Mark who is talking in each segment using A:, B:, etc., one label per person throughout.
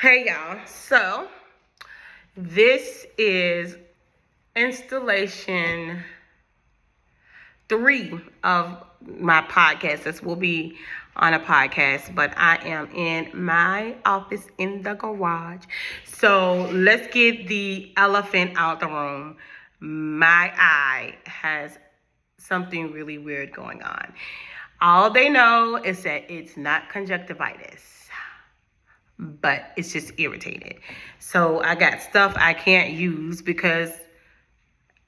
A: Hey y'all, so this is installation 3 of my podcast. This will be on a podcast, but I am in my office in the garage. So let's get the elephant out the room. My eye has something really weird going on. All they know is that it's not conjunctivitis, but it's just irritated. So I got stuff I can't use because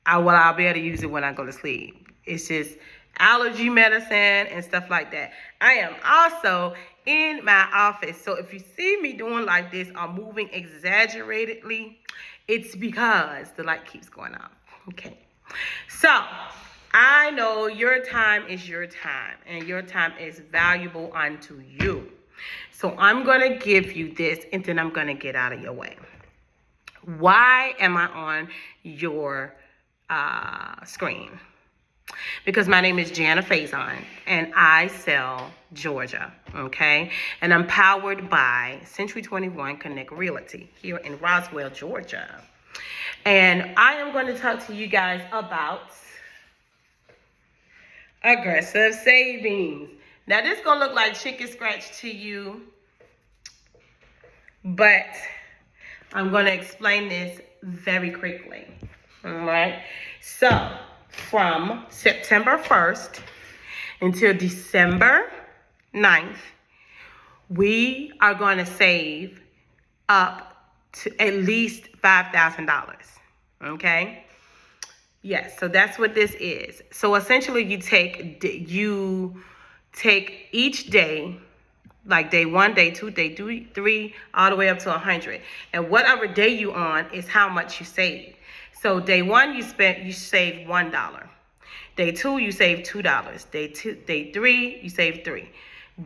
A: I'll be able to use it when I go to sleep. It's just allergy medicine and stuff like that. I am also in my office. So if you see me doing like this or moving exaggeratedly, it's because the light keeps going off. Okay. So I know your time is your time and your time is valuable unto you. So I'm going to give you this and then I'm going to get out of your way. Why am I on your screen? Because my name is Jana Faison and I sell Georgia, okay? And I'm powered by Century 21 Connect Realty here in Roswell, Georgia. And I am going to talk to you guys about aggressive savings. Now, this is going to look like chicken scratch to you, but I'm going to explain this very quickly. All right. So, from September 1st until December 9th, we are going to save up to at least $5,000. Okay. Yes. So that's what this is. So essentially you take each day, like day 1, day 2, day 3, all the way up to 100. And whatever day you on is how much you save. So day 1, you save $1. Day 2, you save $2. Day 3, you save $3.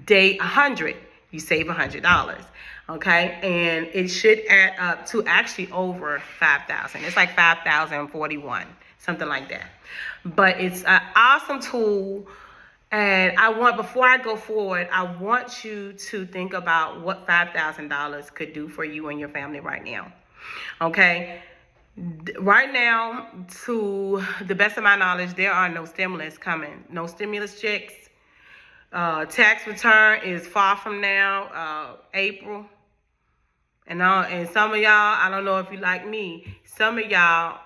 A: Day 100, you save $100. Okay, and it should add up to actually over 5,000. It's like 5,041, something like that. But it's an awesome tool. And before I go forward, I want you to think about what $5,000 could do for you and your family right now. Okay. Right now, to the best of my knowledge, there are no stimulus coming. No stimulus checks. Tax return is far from now, April. And some of y'all, I don't know if you like me, some of y'all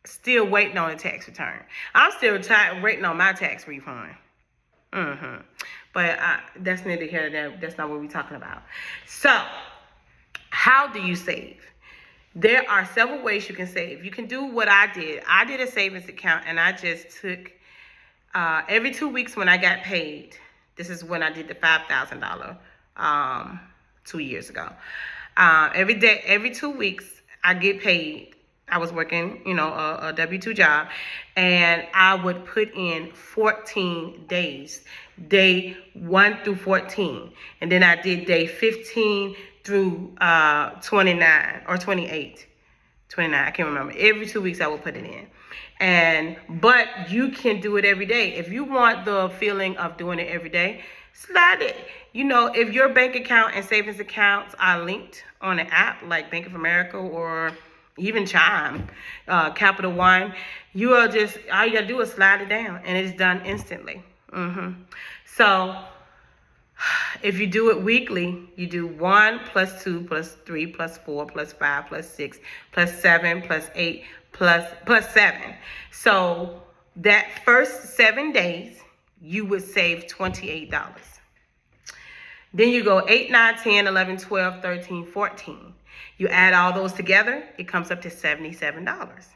A: still waiting on a tax return. I'm still waiting on my tax refund. But that's neither here nor there. That's not what we're talking about. So, how do you save? There are several ways you can save. You can do what I did. I did a savings account, and I just took every 2 weeks when I got paid. This is when I did the $5,000 2 years ago. Every 2 weeks, I get paid. I was working, a W-2 job, and I would put in 14 days, day 1 through 14. And then I did day 15 through 29 or 28. 29, I can't remember. Every 2 weeks, I would put it in. But you can do it every day. If you want the feeling of doing it every day, slide it. If your bank account and savings accounts are linked on an app like Bank of America or even Chime, Capital One, all you gotta do is slide it down and it's done instantly. So if you do it weekly, you do 1 plus 2 plus 3 plus 4 plus 5 plus 6 plus 7 plus 8 plus 7. So that first 7 days, you would save $28. Then you go 8, 9, 10, 11, 12, 13, 14. You add all those together, it comes up to $77.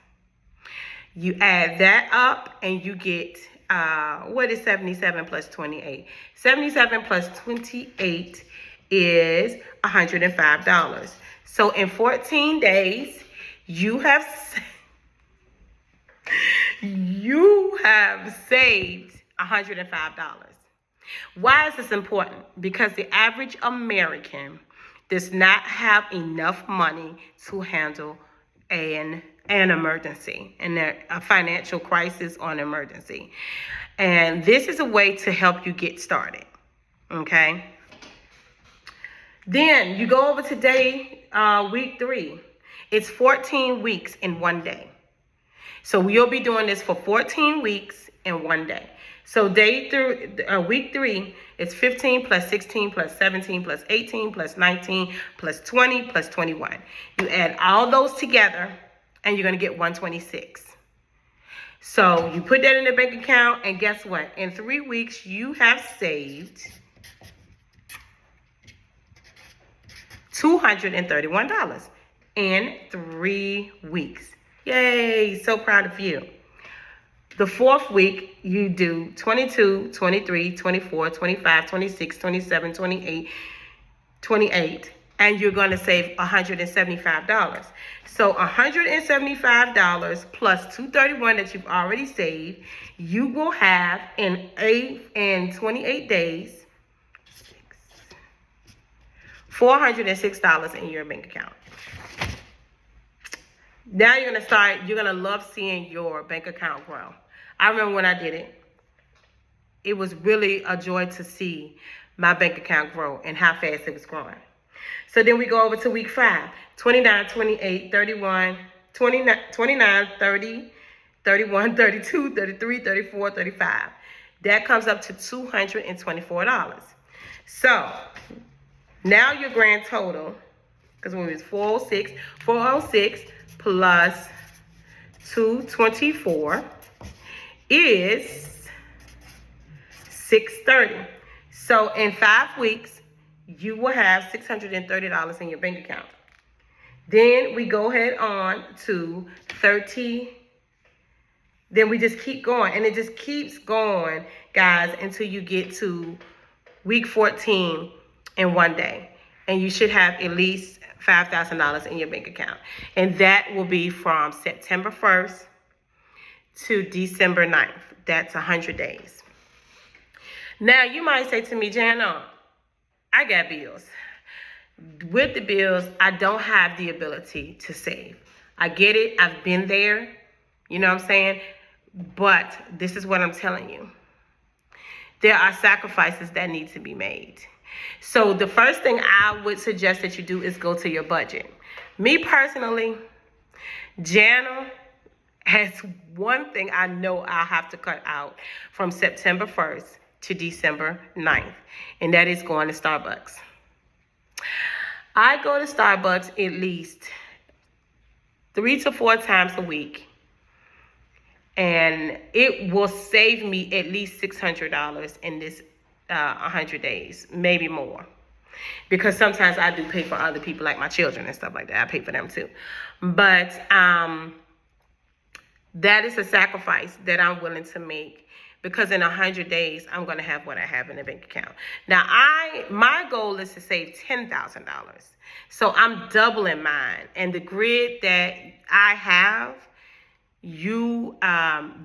A: You add that up and you get, what is 77 plus 28? 77 plus 28 is $105. So in 14 days, you have saved $105. Why is this important? Because the average American does not have enough money to handle an emergency and a financial crisis or an emergency. And this is a way to help you get started. Okay. Then you go over to day week 3. It's 14 weeks in one day. So we'll be doing this for 14 weeks in one day. So week 3 is 15 plus 16 plus 17 plus 18 plus 19 plus 20 plus 21. You add all those together and you're going to get 126. So you put that in the bank account, and guess what? In 3 weeks, you have saved $231 in 3 weeks. Yay, so proud of you. The 4th week, you do 22, 23, 24, 25, 26, 27, 28, 28, and you're going to save $175. So $175 plus $231 that you've already saved, you will have in 28 days, $406 in your bank account. Now you're going to love seeing your bank account grow. I remember when I did it, it was really a joy to see my bank account grow and how fast it was growing. So then we go over to week 5, 29, 28, 31, 29, 30, 31, 32, 33, 34, 35. That comes up to $224. So now your grand total, because when it was 406 plus 224 is 630. So in 5 weeks, you will have $630 in your bank account. Then we go ahead on to 30. Then we just keep going, and it just keeps going, guys, until you get to week 14 in one day. And you should have at least $5,000 in your bank account. And that will be from September 1st to December 9th. That's 100 days. Now, you might say to me, Jana, I got bills. With the bills, I don't have the ability to save. I get it. I've been there. You know what I'm saying? But this is what I'm telling you. There are sacrifices that need to be made. So the first thing I would suggest that you do is go to your budget. Me personally, Jana has one thing I know I'll have to cut out from September 1st to December 9th, and that is going to Starbucks. I go to Starbucks at least 3 to 4 times a week, and it will save me at least $600 in this 100 days, maybe more. Because sometimes I do pay for other people, like my children and stuff like that. I pay for them too. But that is a sacrifice that I'm willing to make, because in 100 days, I'm going to have what I have in the bank account. Now, my goal is to save $10,000. So I'm doubling mine. And the grid that I have,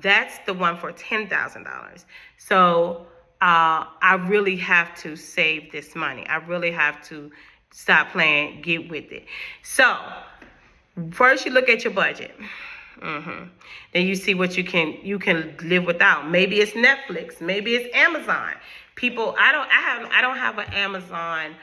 A: that's the one for $10,000. So I really have to save this money. I really have to stop playing, get with it. So first you look at your budget. Then you see what you can live without. Maybe it's Netflix. Maybe it's Amazon. People, I don't have an Amazon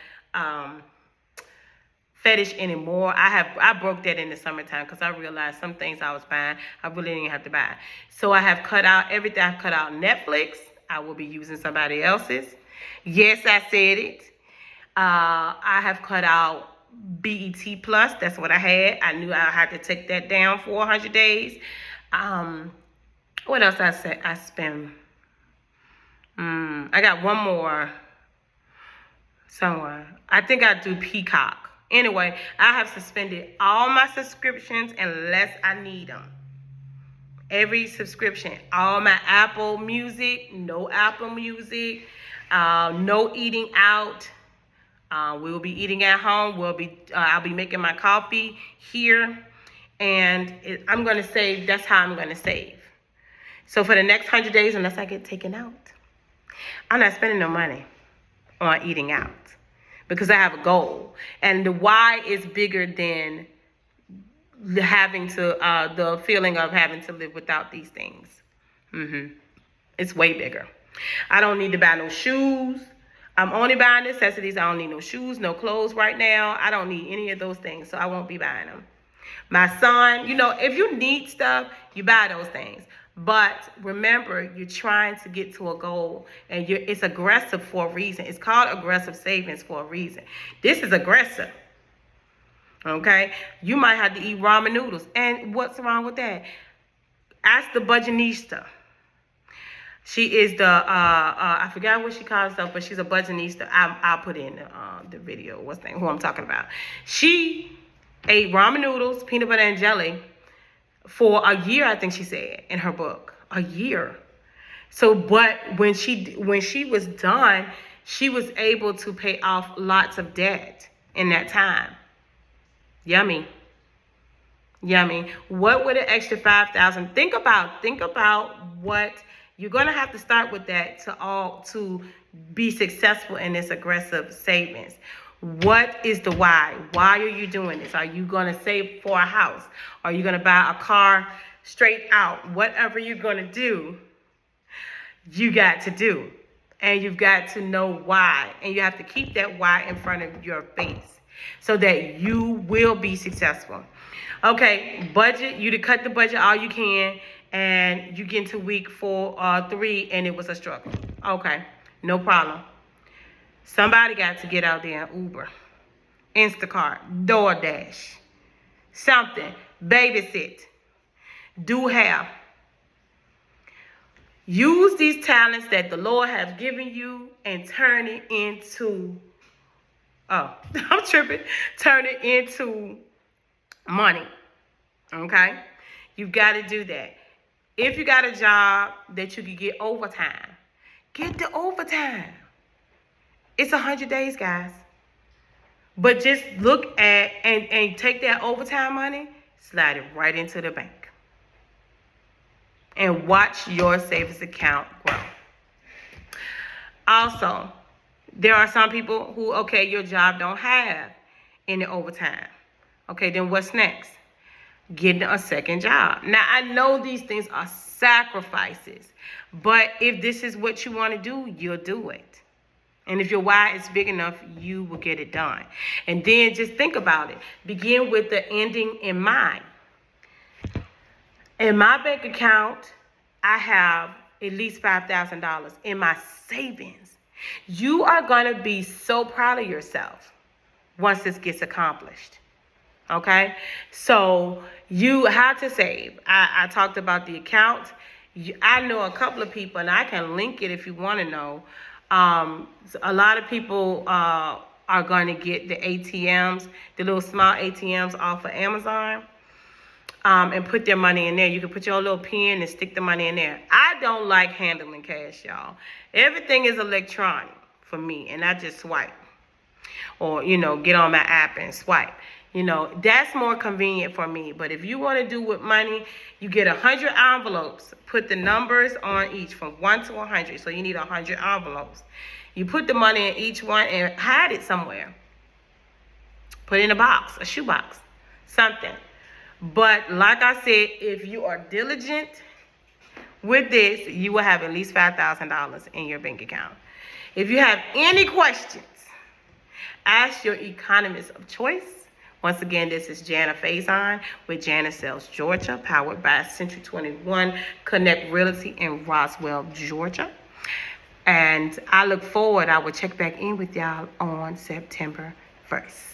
A: fetish anymore. I broke that in the summertime because I realized some things I was buying I really didn't have to buy. So I have cut out everything. I've cut out Netflix. I will be using somebody else's. Yes, I said it. I have cut out BET Plus. That's what I had. I knew I had to take that down for 100 days. What else I said? I spend. I got one more somewhere. I think I do Peacock. Anyway, I have suspended all my subscriptions unless I need them. Every subscription, all my Apple Music, no Apple Music, no eating out. We will be eating at home. I'll be making my coffee here, and I'm going to save. That's how I'm going to save. So for the next 100 days, unless I get taken out, I'm not spending no money on eating out, because I have a goal, and the why is bigger than the feeling of having to live without these things. It's way bigger. I don't need to buy no shoes. I'm only buying necessities. I don't need no shoes, no clothes right now. I don't need any of those things, so I won't be buying them. My son, you know, if you need stuff, you buy those things. But remember, you're trying to get to a goal, and it's aggressive for a reason. It's called aggressive savings for a reason. This is aggressive. Okay? You might have to eat ramen noodles. And what's wrong with that? Ask the budgetista. She is the, I forgot what she calls herself, but she's a budgetista. I'll put in the video, who I'm talking about. She ate ramen noodles, peanut butter and jelly for a year, I think she said in her book. A year. So, but when she was done, she was able to pay off lots of debt in that time. Yummy. Yummy. What would an extra $5,000? Think about what you're going to have to start with that to be successful in this aggressive savings. What is the why? Why are you doing this? Are you going to save for a house? Are you going to buy a car straight out? Whatever you're going to do, you got to do. And you've got to know why. And you have to keep that why in front of your face so that you will be successful. Okay, budget. You to cut the budget all you can. And you get into week 4 or 3 and it was a struggle. Okay, no problem. Somebody got to get out there and Uber, Instacart, DoorDash, something, babysit, do hair. Use these talents that the Lord has given you and turn it into, turn it into money, okay? You've got to do that. If you got a job that you can get overtime, get the overtime. It's 100 days, guys. But just look at and take that overtime money, slide it right into the bank. And watch your savings account grow. Also, there are some people who, okay, your job don't have any overtime. Okay, then what's next? Getting a second job. Now, I know these things are sacrifices, but if this is what you want to do, you'll do it. And if your why is big enough, you will get it done. And then just think about it. Begin with the ending in mind. In my bank account, I have at least $5,000 in my savings. You are going to be so proud of yourself once this gets accomplished. Okay, so you have to save. I talked about the account. I know a couple of people, and I can link it if you want to know. A lot of people are going to get the ATMs, the little small ATMs off of Amazon, and put their money in there. You can put your little pen and stick the money in there. I don't like handling cash, y'all. Everything is electronic for me, and I just swipe. Or, get on my app and swipe. That's more convenient for me. But if you want to do with money, you get 100 envelopes. Put the numbers on each from 1 to 100. So you need 100 envelopes. You put the money in each one and hide it somewhere. Put it in a box, a shoebox, something. But like I said, if you are diligent with this, you will have at least $5,000 in your bank account. If you have any questions, ask your economist of choice. Once again, this is Jana Faison with Jana Sells Georgia, powered by Century 21 Connect Realty in Roswell, Georgia. And I look forward, I will check back in with y'all on September 1st.